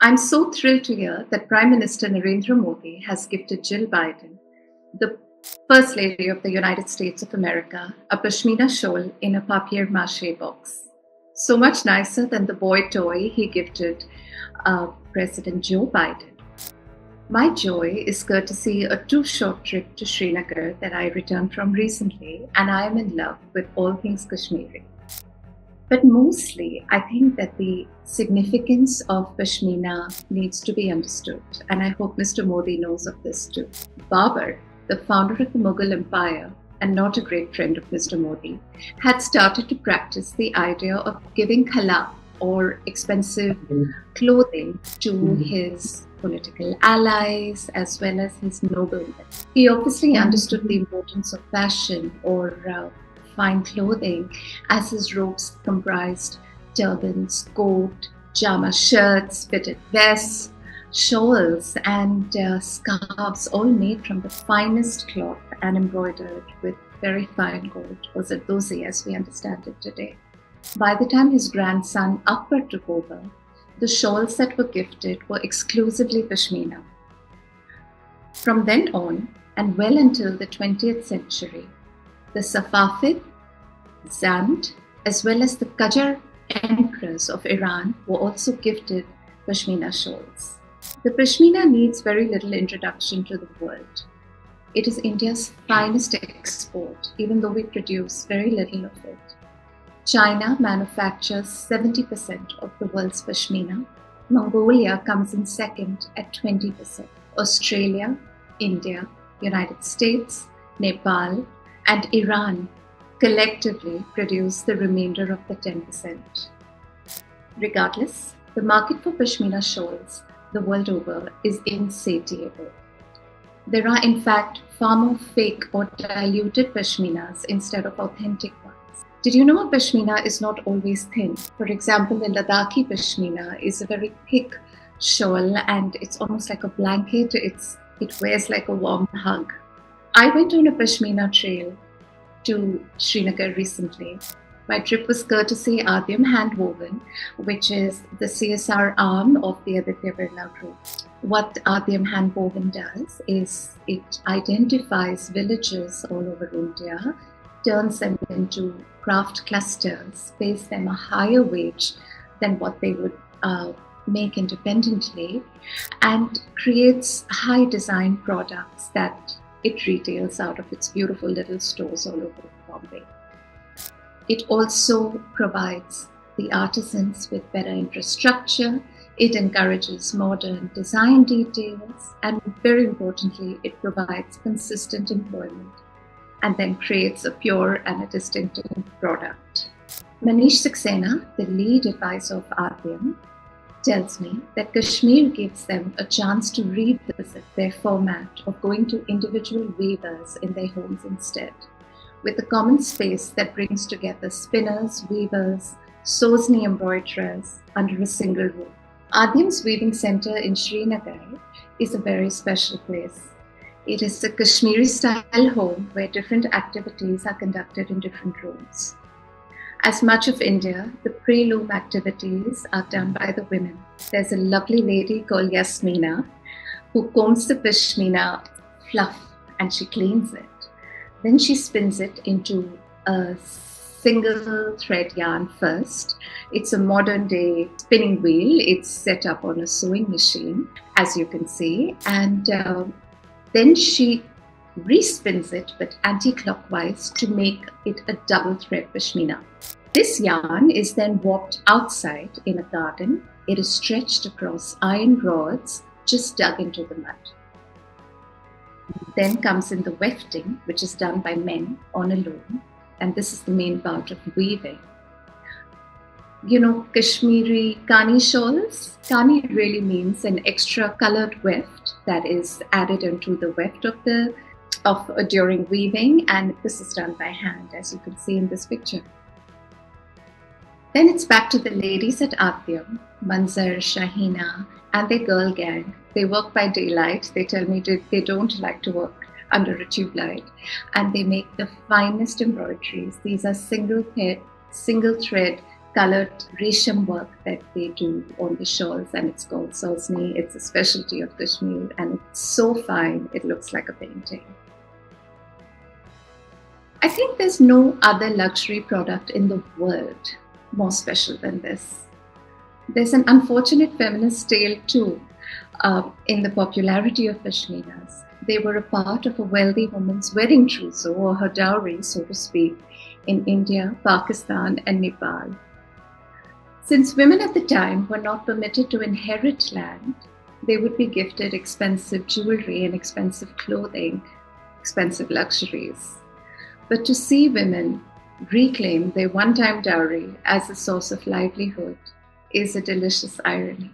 I'm so thrilled to hear that Prime Minister Narendra Modi has gifted Jill Biden, the First Lady of the United States of America, a Pashmina shawl in a papier-mâché box. So much nicer than the boy toy he gifted President Joe Biden. My joy is courtesy a too-short trip to Srinagar that I returned from recently, and I am in love with all things Kashmiri. But mostly, I think that the significance of Pashmina needs to be understood, and I hope Mr. Modi knows of this too. Babur, the founder of the Mughal Empire, and not a great friend of Mr. Modi, had started to practice the idea of giving khala, or expensive clothing, to his political allies as well as his noblemen. He obviously understood the importance of fashion or fine clothing, as his robes comprised turbans, coat, jama shirts, fitted vests, shawls, and scarves, all made from the finest cloth and embroidered with very fine gold, or zardozi as we understand it today. By the time his grandson Akbar took over, the shawls that were gifted were exclusively Pashmina. From then on, and well until the 20th century, the Safavid, Zand, as well as the Qajar emperors of Iran were also gifted Pashmina shawls. The Pashmina needs very little introduction to the world. It is India's finest export, even though we produce very little of it. China manufactures 70% of the world's Pashmina. Mongolia comes in second at 20%. Australia, India, United States, Nepal, and Iran collectively produce the remainder of the 10%. Regardless, the market for Pashmina shawls the world over is insatiable. There are in fact far more fake or diluted Pashminas instead of authentic ones. Did you know a Pashmina is not always thin? For example, the Ladakhi Pashmina is a very thick shawl and it's almost like a blanket. It wears like a warm hug. I went on a Pashmina trail to Srinagar recently. My trip was courtesy Adyam Handwoven, which is the CSR arm of the Aditya Birla Group. What Adyam Handwoven does is it identifies villages all over India, turns them into craft clusters, pays them a higher wage than what they would make independently, and creates high design products that it retails out of its beautiful little stores all over Bombay. It also provides the artisans with better infrastructure. It encourages modern design details, and very importantly, it provides consistent employment and then creates a pure and a distinctive product. Manish Saxena, the lead advisor of Adyam, tells me that Kashmir gives them a chance to revisit their format of going to individual weavers in their homes instead, with a common space that brings together spinners, weavers, Sozni embroiderers under a single roof. Adyam's weaving center in Srinagar is a very special place. It is a Kashmiri-style home where different activities are conducted in different rooms. As much of India, the pre-loom activities are done by the women. There's a lovely lady called Yasmina who combs the Pashmina fluff and she cleans it. Then she spins it into a single thread yarn first. It's a modern day spinning wheel. It's set up on a sewing machine, as you can see. And then she respins it but anti-clockwise to make it a double thread Pashmina. This yarn is then warped outside in a garden. It is stretched across iron rods just dug into the mud. Then comes in the wefting, which is done by men on a loom, and this is the main part of weaving. You know, Kashmiri Kani shawls. Kani really means an extra colored weft that is added into the weft during weaving, and this is done by hand, as you can see in this picture. Then it's back to the ladies at Adyam, Manzar, Shahina, and their girl gang. They work by daylight. They tell me they don't like to work under a tube light, and they make the finest embroideries. These are single thread colored resham work that they do on the shawls, and it's called sausni. It's a specialty of Kashmir, and it's so fine, it looks like a painting. I think there's no other luxury product in the world more special than this. There's an unfortunate feminist tale too in the popularity of pashminas. They were a part of a wealthy woman's wedding trousseau, or her dowry, so to speak, in India, Pakistan, and Nepal. Since women at the time were not permitted to inherit land, they would be gifted expensive jewelry and expensive clothing, expensive luxuries. But to see women reclaim their one-time dowry as a source of livelihood is a delicious irony.